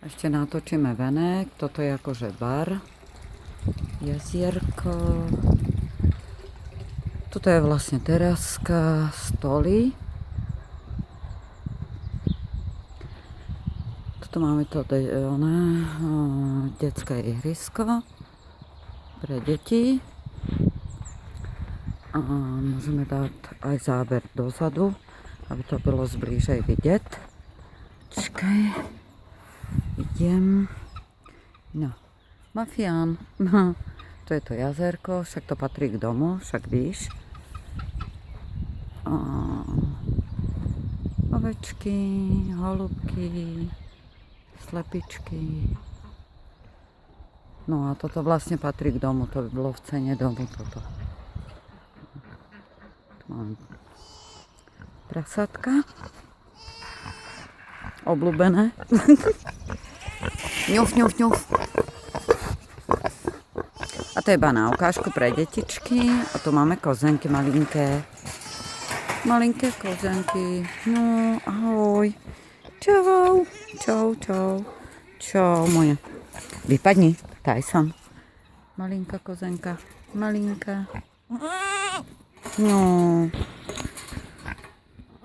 Ešte natočíme venek. Toto je akože bar. Jazierko. Toto je vlastne teraska, stoly. Toto máme to detské ihrisko pre deti. A môžeme dať aj záber dozadu, aby to bolo zblížej vidieť. Čakaj. Idem. No. Mafián. To je to jazerko, však to patrí k domu, však víš. Ovečky, holubky, slepičky. No a toto vlastne patrí k domu, to by bolo v cene domu toto. Tu mám prasátka. Obľúbené. Ňuf, ňuf, ňuf. A to je iba na ukážku pre detičky. A tu máme kozenky malinké. Malinké kozenky. No, ahoj. Čau. Čau, čau. Čau, moje. Vypadni. Tyson. Malinká kozenka. Malinká. No.